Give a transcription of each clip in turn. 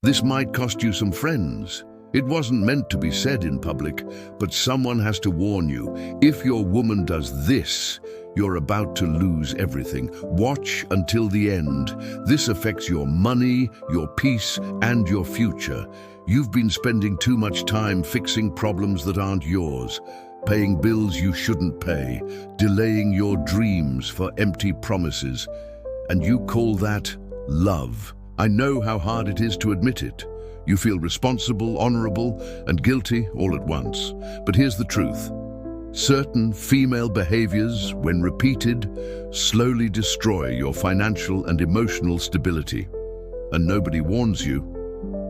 This might cost you some friends. It wasn't meant to be said in public, but someone has to warn you. If your woman does this, you're about to lose everything. Watch until the end. This affects your money, your peace, and your future. You've been spending too much time fixing problems that aren't yours, paying bills you shouldn't pay, delaying your dreams for empty promises. And you call that love. I know how hard it is to admit it. You feel responsible, honorable, and guilty all at once. But here's the truth. Certain female behaviors, when repeated, slowly destroy your financial and emotional stability. And nobody warns you,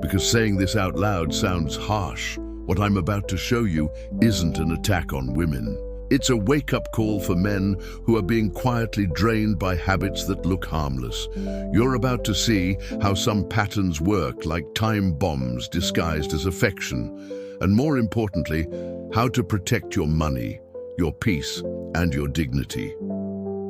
because saying this out loud sounds harsh. What I'm about to show you isn't an attack on women. It's a wake-up call for men who are being quietly drained by habits that look harmless. You're about to see how some patterns work like time bombs disguised as affection, and more importantly, how to protect your money, your peace, and your dignity.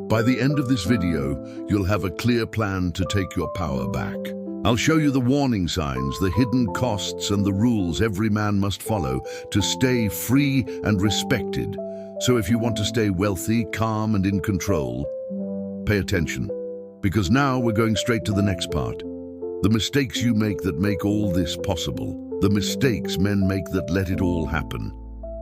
By the end of this video, you'll have a clear plan to take your power back. I'll show you the warning signs, the hidden costs, and the rules every man must follow to stay free and respected. So if you want to stay wealthy, calm, and in control, pay attention. Because now we're going straight to the next part. The mistakes you make that make all this possible. The mistakes men make that let it all happen.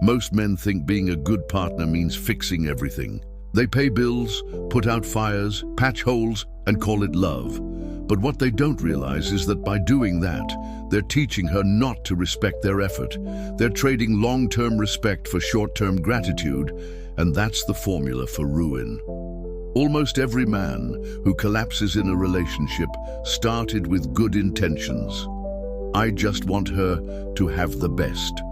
Most men think being a good partner means fixing everything. They pay bills, put out fires, patch holes, and call it love. But what they don't realize is that by doing that, they're teaching her not to respect their effort. They're trading long-term respect for short-term gratitude, and that's the formula for ruin. Almost every man who collapses in a relationship started with good intentions. I just want her to have the best.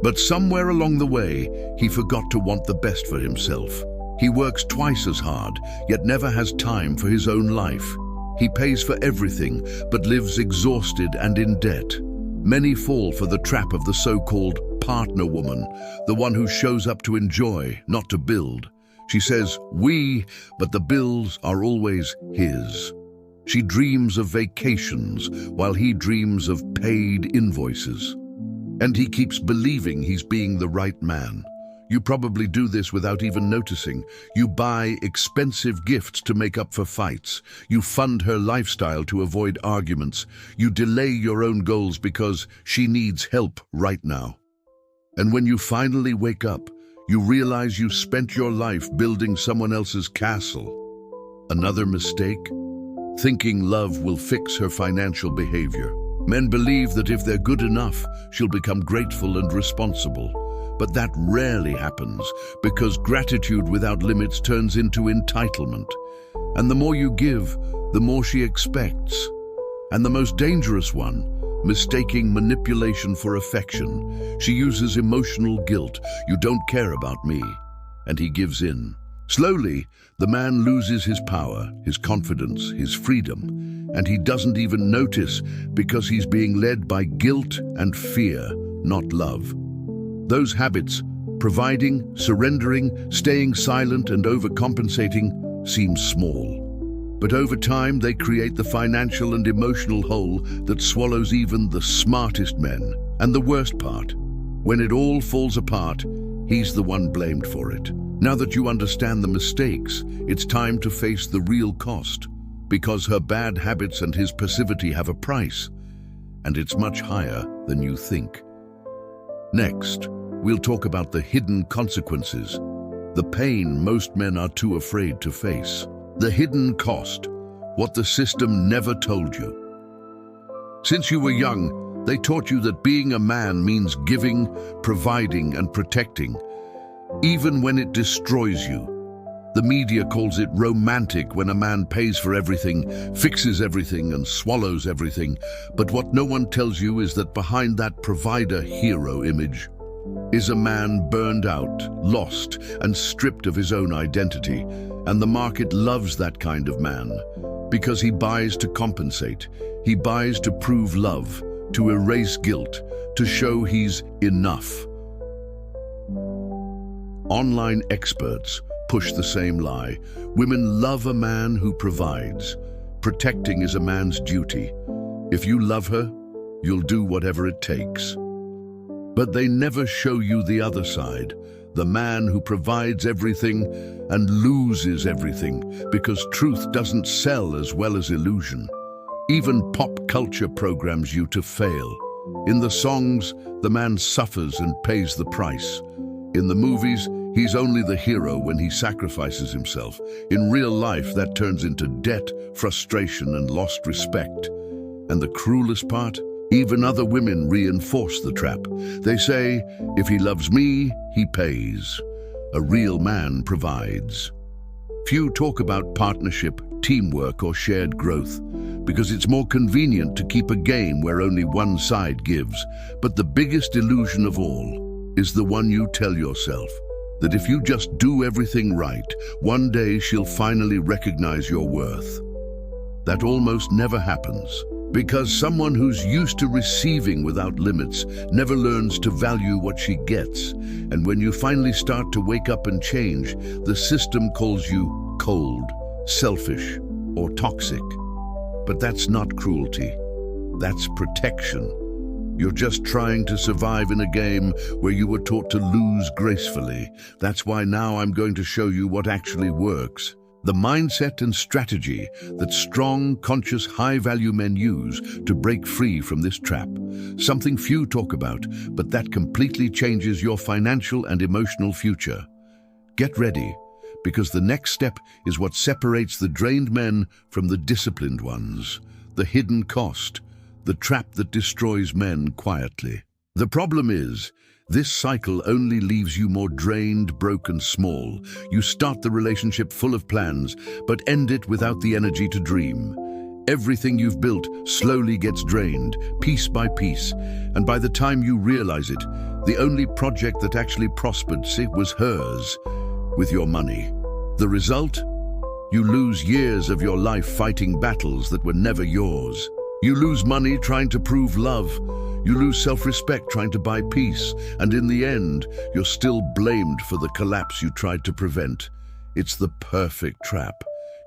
But somewhere along the way, he forgot to want the best for himself. He works twice as hard, yet never has time for his own life. He pays for everything, but lives exhausted and in debt. Many fall for the trap of the so-called partner woman, the one who shows up to enjoy, not to build. She says, "we," but the bills are always his. She dreams of vacations, while he dreams of paid invoices. And he keeps believing he's being the right man. You probably do this without even noticing. You buy expensive gifts to make up for fights. You fund her lifestyle to avoid arguments. You delay your own goals because she needs help right now. And when you finally wake up, you realize you spent your life building someone else's castle. Another mistake? Thinking love will fix her financial behavior. Men believe that if they're good enough, she'll become grateful and responsible. But that rarely happens, because gratitude without limits turns into entitlement. And the more you give, the more she expects. And the most dangerous one, mistaking manipulation for affection. She uses emotional guilt. "You don't care about me." And he gives in. Slowly, the man loses his power, his confidence, his freedom. And he doesn't even notice because he's being led by guilt and fear, not love. Those habits, providing, surrendering, staying silent, and overcompensating, seem small. But over time, they create the financial and emotional hole that swallows even the smartest men. And the worst part, when it all falls apart, he's the one blamed for it. Now that you understand the mistakes, it's time to face the real cost, because her bad habits and his passivity have a price, and it's much higher than you think. Next, we'll talk about the hidden consequences, the pain most men are too afraid to face. The hidden cost, what the system never told you. Since you were young, they taught you that being a man means giving, providing, and protecting, even when it destroys you. The media calls it romantic when a man pays for everything, fixes everything, and swallows everything. But what no one tells you is that behind that provider hero image is a man burned out, lost, and stripped of his own identity. And the market loves that kind of man because he buys to compensate. He buys to prove love, to erase guilt, to show he's enough. Online experts push the same lie. Women love a man who provides. Protecting is a man's duty. If you love her, You'll do whatever it takes. But they never show you the other side, the man who provides everything and loses everything, because truth doesn't sell as well as illusion. Even pop culture programs you to fail. In the songs, the man suffers and pays the price. In the movies, he's only the hero when he sacrifices himself. In real life, that turns into debt, frustration, and lost respect. And the cruelest part? Even other women reinforce the trap. They say, if he loves me, he pays. A real man provides. Few talk about partnership, teamwork, or shared growth, because it's more convenient to keep a game where only one side gives. But the biggest illusion of all is the one you tell yourself, that if you just do everything right, one day she'll finally recognize your worth. That almost never happens, because someone who's used to receiving without limits never learns to value what she gets. And when you finally start to wake up and change, the system calls you cold, selfish, or toxic. But that's not cruelty. That's protection. You're just trying to survive in a game where you were taught to lose gracefully. That's why now I'm going to show you what actually works. The mindset and strategy that strong, conscious, high-value men use to break free from this trap. Something few talk about, but that completely changes your financial and emotional future. Get ready, because the next step is what separates the drained men from the disciplined ones. The hidden cost, the trap that destroys men quietly. The problem is, this cycle only leaves you more drained, broken, small. You start the relationship full of plans, but end it without the energy to dream. Everything you've built slowly gets drained, piece by piece, and by the time you realize it, the only project that actually prospered was hers, with your money. The result? You lose years of your life fighting battles that were never yours. You lose money trying to prove love. You lose self-respect trying to buy peace. And in the end, you're still blamed for the collapse you tried to prevent. It's the perfect trap.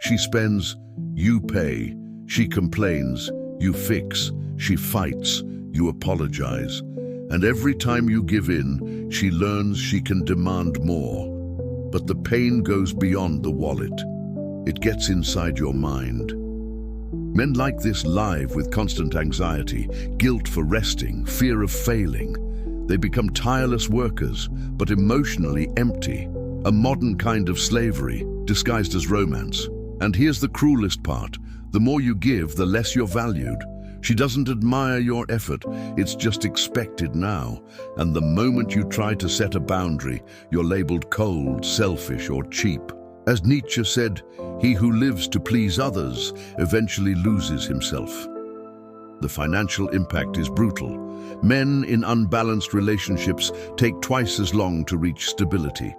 She spends, you pay. She complains, you fix. She fights, you apologize. And every time you give in, she learns she can demand more. But the pain goes beyond the wallet. It gets inside your mind. Men like this live with constant anxiety, guilt for resting, fear of failing. They become tireless workers, but emotionally empty. A modern kind of slavery, disguised as romance. And here's the cruelest part. The more you give, the less you're valued. She doesn't admire your effort, it's just expected now. And the moment you try to set a boundary, you're labeled cold, selfish, or cheap. As Nietzsche said, he who lives to please others eventually loses himself. The financial impact is brutal. Men in unbalanced relationships take twice as long to reach stability.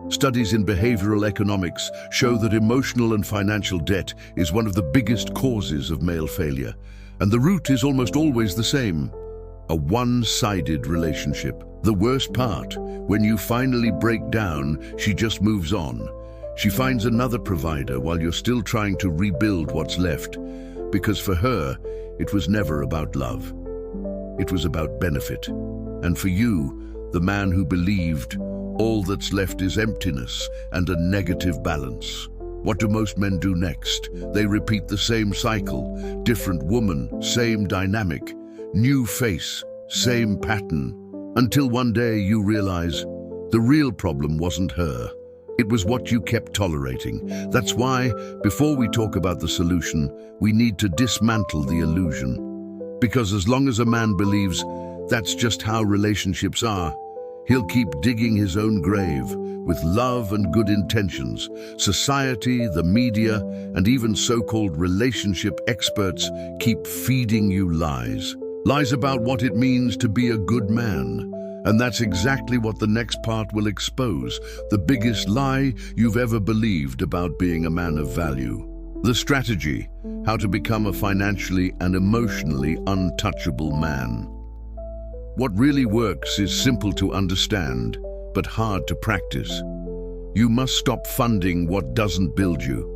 Studies in behavioral economics show that emotional and financial debt is one of the biggest causes of male failure. And the root is almost always the same: a one-sided relationship. The worst part, when you finally break down, she just moves on. She finds another provider while you're still trying to rebuild what's left. Because for her, it was never about love. It was about benefit. And for you, the man who believed, all that's left is emptiness and a negative balance. What do most men do next? They repeat the same cycle. Different woman, same dynamic. New face, same pattern. Until one day you realize the real problem wasn't her. It was what you kept tolerating. That's why, before we talk about the solution, we need to dismantle the illusion. Because as long as a man believes that's just how relationships are, he'll keep digging his own grave with love and good intentions. Society, the media, and even so-called relationship experts keep feeding you lies. Lies about what it means to be a good man. And that's exactly what the next part will expose, the biggest lie you've ever believed about being a man of value. The strategy, how to become a financially and emotionally untouchable man. What really works is simple to understand, but hard to practice. You must stop funding what doesn't build you.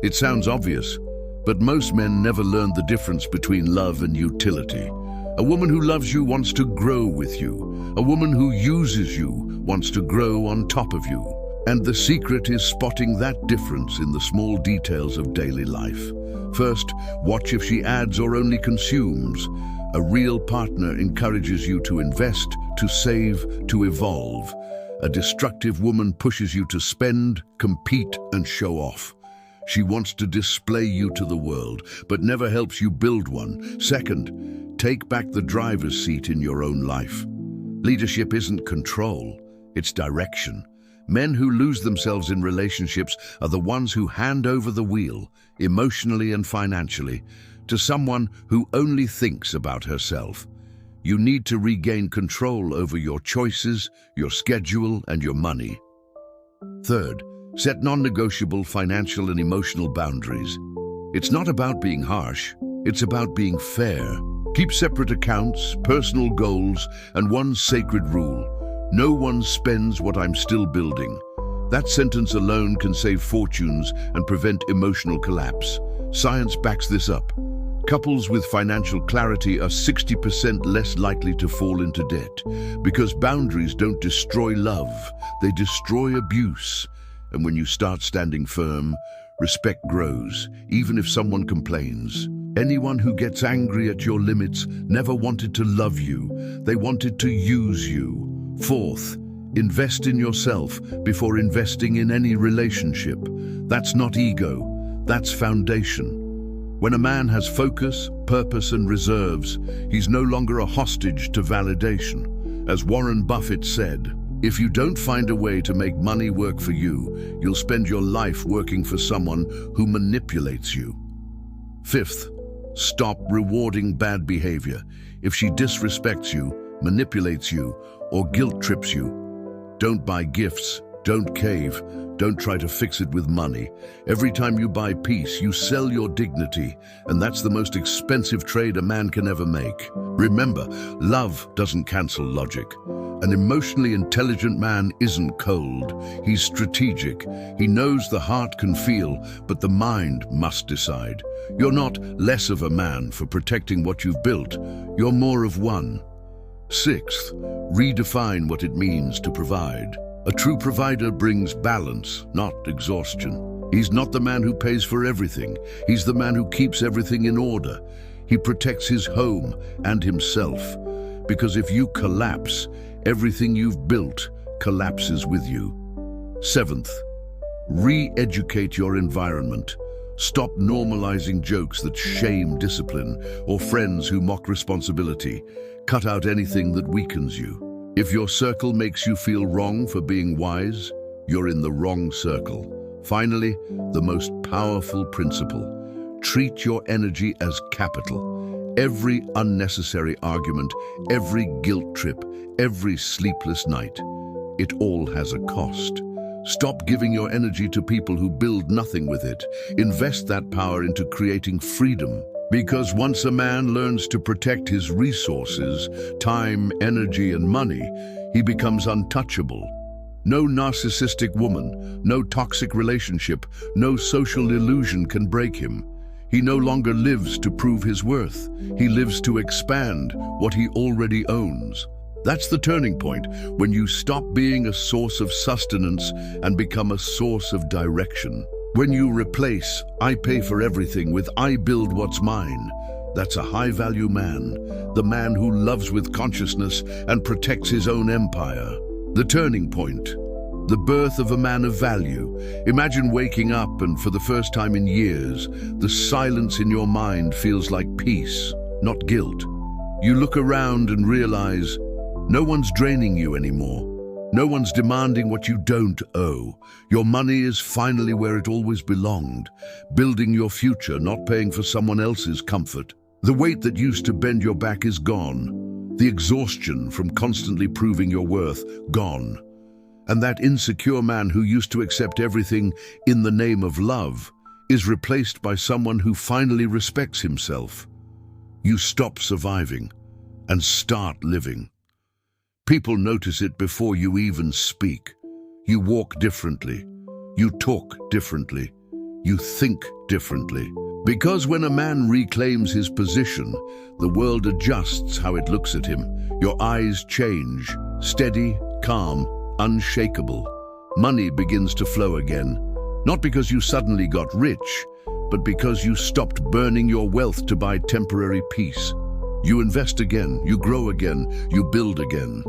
It sounds obvious, but most men never learn the difference between love and utility. A woman who loves you wants to grow with you. A woman who uses you wants to grow on top of you. And the secret is spotting that difference in the small details of daily life. First, watch if she adds or only consumes. A real partner encourages you to invest, to save, to evolve. A destructive woman pushes you to spend, compete, and show off. She wants to display you to the world, but never helps you build one. Second, take back the driver's seat in your own life. Leadership isn't control, it's direction. Men who lose themselves in relationships are the ones who hand over the wheel, emotionally and financially, to someone who only thinks about herself. You need to regain control over your choices, your schedule, and your money. Third, set non-negotiable financial and emotional boundaries. It's not about being harsh, it's about being fair. Keep separate accounts, personal goals, and one sacred rule. No one spends what I'm still building. That sentence alone can save fortunes and prevent emotional collapse. Science backs this up. Couples with financial clarity are 60% less likely to fall into debt because boundaries don't destroy love, they destroy abuse. And when you start standing firm, respect grows, even if someone complains. Anyone who gets angry at your limits never wanted to love you, they wanted to use you. Fourth, invest in yourself before investing in any relationship. That's not ego, that's foundation. When a man has focus, purpose, and reserves, he's no longer a hostage to validation. As Warren Buffett said, if you don't find a way to make money work for you, you'll spend your life working for someone who manipulates you. Fifth, stop rewarding bad behavior. If she disrespects you, manipulates you, or guilt trips you, don't buy gifts, don't cave, don't try to fix it with money. Every time you buy peace, you sell your dignity, and that's the most expensive trade a man can ever make. Remember, love doesn't cancel logic. An emotionally intelligent man isn't cold, he's strategic. He knows the heart can feel, but the mind must decide. You're not less of a man for protecting what you've built, you're more of one. Sixth, redefine what it means to provide. A true provider brings balance, not exhaustion. He's not the man who pays for everything. He's the man who keeps everything in order. He protects his home and himself. Because if you collapse, everything you've built collapses with you. Seventh, re-educate your environment. Stop normalizing jokes that shame discipline or friends who mock responsibility. Cut out anything that weakens you. If your circle makes you feel wrong for being wise, you're in the wrong circle. Finally, the most powerful principle. Treat your energy as capital. Every unnecessary argument, every guilt trip, every sleepless night, it all has a cost. Stop giving your energy to people who build nothing with it. Invest that power into creating freedom. Because once a man learns to protect his resources, time, energy, and money, he becomes untouchable. No narcissistic woman, no toxic relationship, no social illusion can break him. He no longer lives to prove his worth. He lives to expand what he already owns. That's the turning point, when you stop being a source of sustenance and become a source of direction. When you replace "I pay for everything" with "I build what's mine," that's a high-value man, the man who loves with consciousness and protects his own empire. The turning point, the birth of a man of value. Imagine waking up and for the first time in years, the silence in your mind feels like peace, not guilt. You look around and realize no one's draining you anymore. No one's demanding what you don't owe. Your money is finally where it always belonged, building your future, not paying for someone else's comfort. The weight that used to bend your back is gone. The exhaustion from constantly proving your worth, gone. And that insecure man who used to accept everything in the name of love is replaced by someone who finally respects himself. You stop surviving and start living. People notice it before you even speak. You walk differently. You talk differently. You think differently. Because when a man reclaims his position, the world adjusts how it looks at him. Your eyes change, steady, calm, unshakable. Money begins to flow again, not because you suddenly got rich, but because you stopped burning your wealth to buy temporary peace. You invest again, you grow again, you build again.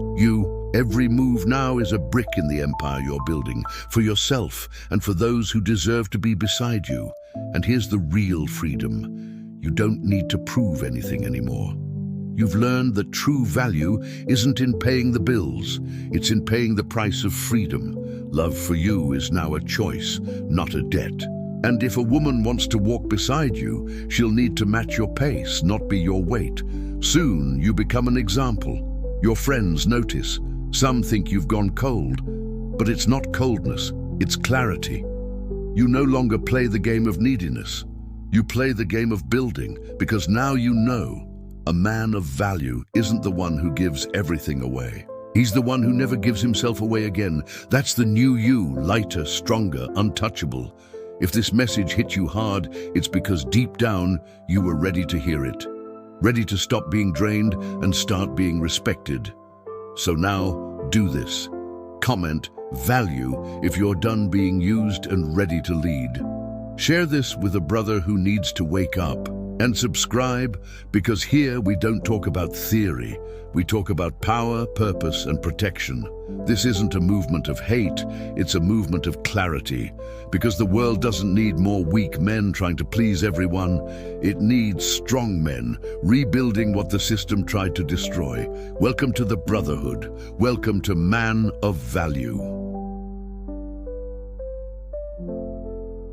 Every move now is a brick in the empire you're building, for yourself and for those who deserve to be beside you. And here's the real freedom. You don't need to prove anything anymore. You've learned that true value isn't in paying the bills, it's in paying the price of freedom. Love for you is now a choice, not a debt. And if a woman wants to walk beside you, she'll need to match your pace, not be your weight. Soon you become an example. Your friends notice. Some think you've gone cold, but it's not coldness, it's clarity. You no longer play the game of neediness. You play the game of building, because now you know a man of value isn't the one who gives everything away. He's the one who never gives himself away again. That's the new you, lighter, stronger, untouchable. If this message hit you hard, it's because deep down you were ready to hear it. Ready to stop being drained and start being respected. So now, do this. Comment value if you're done being used and ready to lead. Share this with a brother who needs to wake up. And subscribe, because here we don't talk about theory. We talk about power, purpose, and protection. This isn't a movement of hate, it's a movement of clarity. Because the world doesn't need more weak men trying to please everyone. It needs strong men, rebuilding what the system tried to destroy. Welcome to the brotherhood. Welcome to Man of Value.